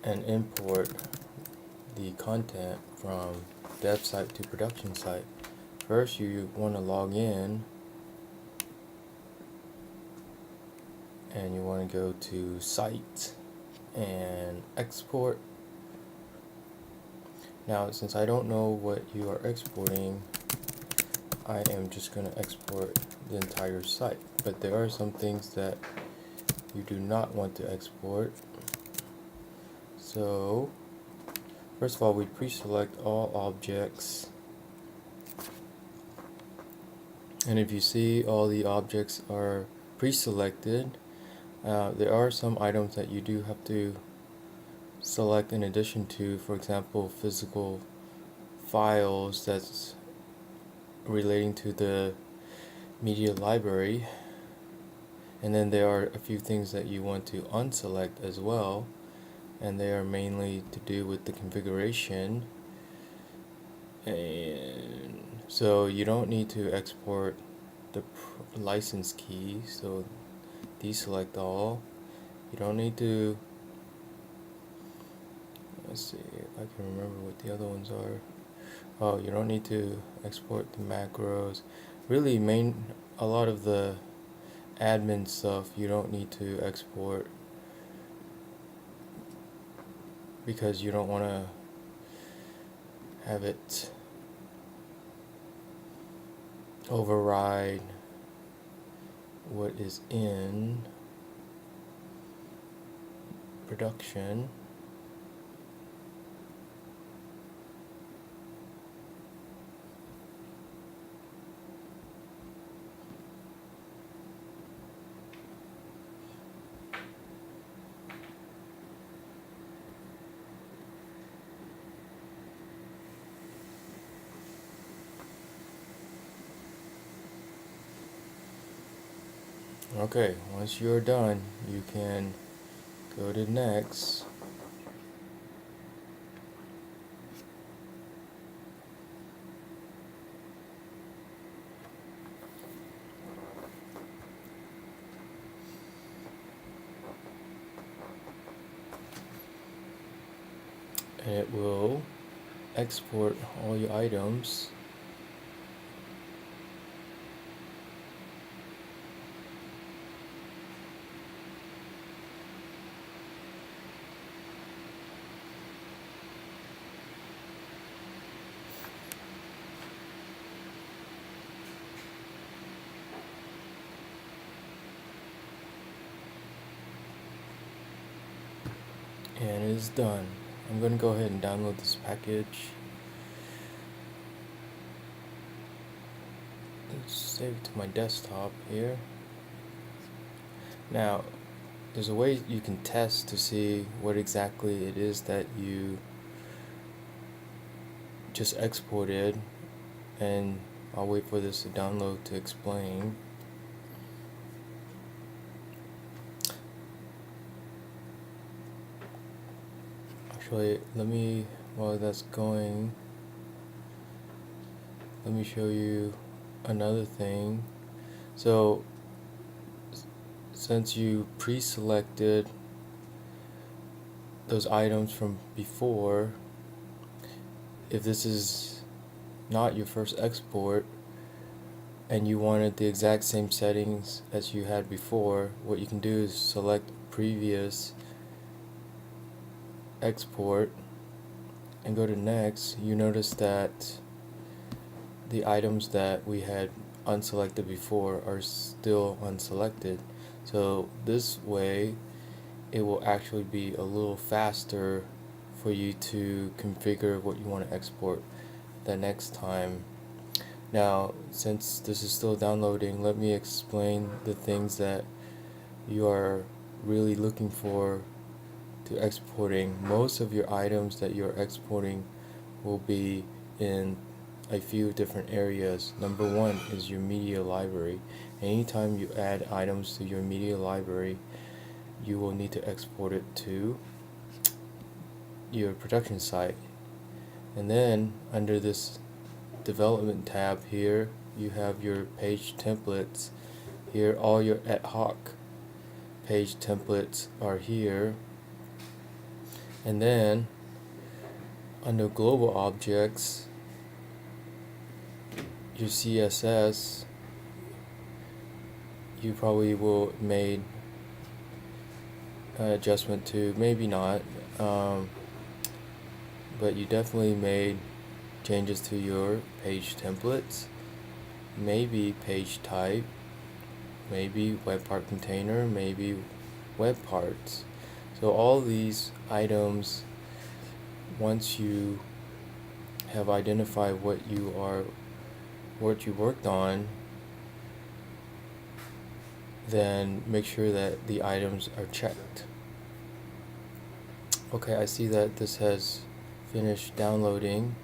and import the content from dev site to production site. First, you want to log in and you want to go to Site and Export. Now, since I don't know what you are exporting, I am just going to export the entire site. But there are some things that you do not want to export. So, first of all, we pre-select all objects. And if you see all the objects are pre-selected, there are some items that you do have to select in addition to, for example, physical files that's relating to the media library. And then there are a few things that you want to unselect as well, and they are mainly to do with the configuration. And so you don't need to export the license key, so deselect all. You don't need to, let's see if I can remember what the other ones are. Oh, you don't need to export the macros. Really, a lot of the admin stuff you don't need to export because you don't want to have it override what is in production. Okay, once you're done, you can go to next. And it will export all your items. And it is done. I'm going to go ahead and download this package. Let's save it to my desktop here. Now, there's a way you can test to see what exactly it is that you just exported, and I'll wait for this to download to explain. Actually, while that's going, let me show you another thing. So, since you pre-selected those items from before, if this is not your first export and you wanted the exact same settings as you had before, what you can do is select previous export and go to next. You notice that the items that we had unselected before are still unselected. So this way it will actually be a little faster for you to configure what you want to export the next time. Now, since this is still downloading, let me explain the things that you are really looking for to exporting. Most of your items that you're exporting will be in a few different areas. Number one is your media library. Anytime you add items to your media library, you will need to export it to your production site. And then under this development tab here, you have your page templates. Here, all your ad hoc page templates are here. And then under global objects, your CSS, you probably will made an adjustment to, maybe not, but you definitely made changes to your page templates, maybe page type, maybe web part container, maybe web parts. So all these items, once you have identified what you worked on, then make sure that the items are checked. Okay, I see that this has finished downloading.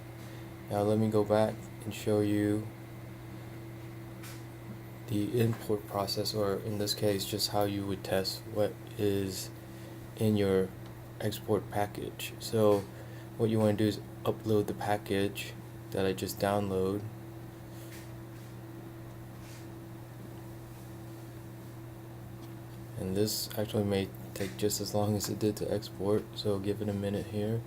Now let me go back and show you the import process, or in this case just how you would test what is in your export package. So what you want to do is upload the package that I just downloaded. And this actually may take just as long as it did to export, so give it a minute here.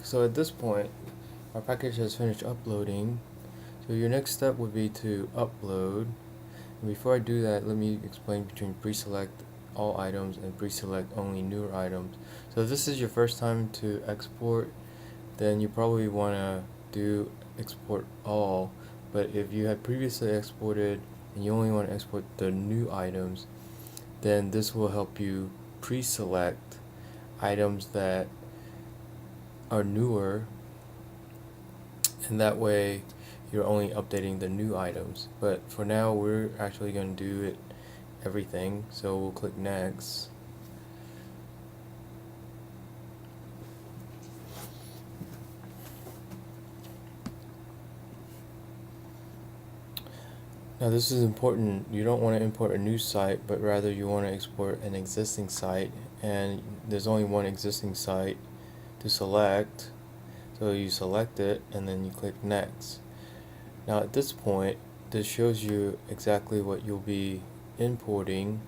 So at this point, our package has finished uploading. So your next step would be to upload. And before I do that, let me explain between pre-select all items and pre-select only newer items. So if this is your first time to export, then you probably want to do export all. But if you had previously exported and you only want to export the new items, then this will help you pre-select items that are newer, and that way you're only updating the new items. But for now, we're actually going to do everything, so we'll click next. Now this is important. You don't want to import a new site, but rather you want to export an existing site, and there's only one existing site to select. So you select it and then you click next. Now at this point, this shows you exactly what you'll be importing,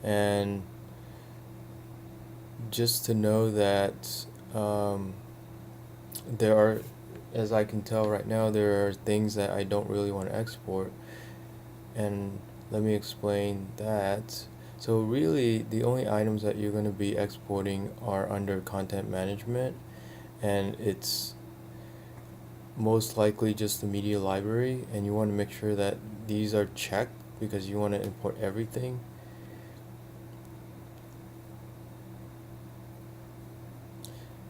and just to know that there are, as I can tell right now, there are things that I don't really want to export, and let me explain that. So really the only items that you're going to be exporting are under content management, and it's most likely just the media library, and you want to make sure that these are checked because you want to import everything.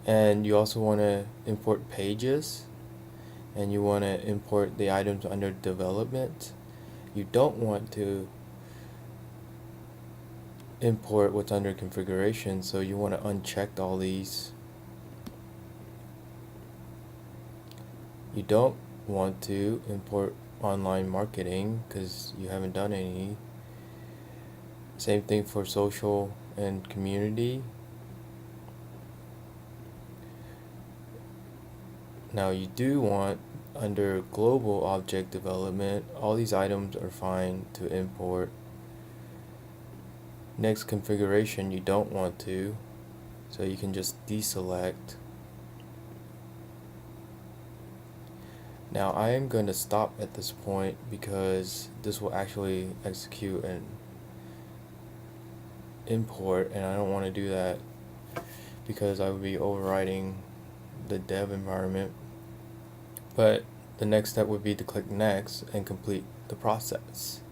And you also want to import pages, and you want to import the items under development. You don't want to import what's under configuration, so you want to uncheck all these. You don't want to import online marketing because you haven't done any. Same thing for social and community. Now you do want, under global object development, all these items are fine to import. Next configuration, you don't want to, so you can just deselect. Now I am going to stop at this point because this will actually execute an import, and I don't want to do that because I would be overriding the dev environment. But the next step would be to click next and complete the process.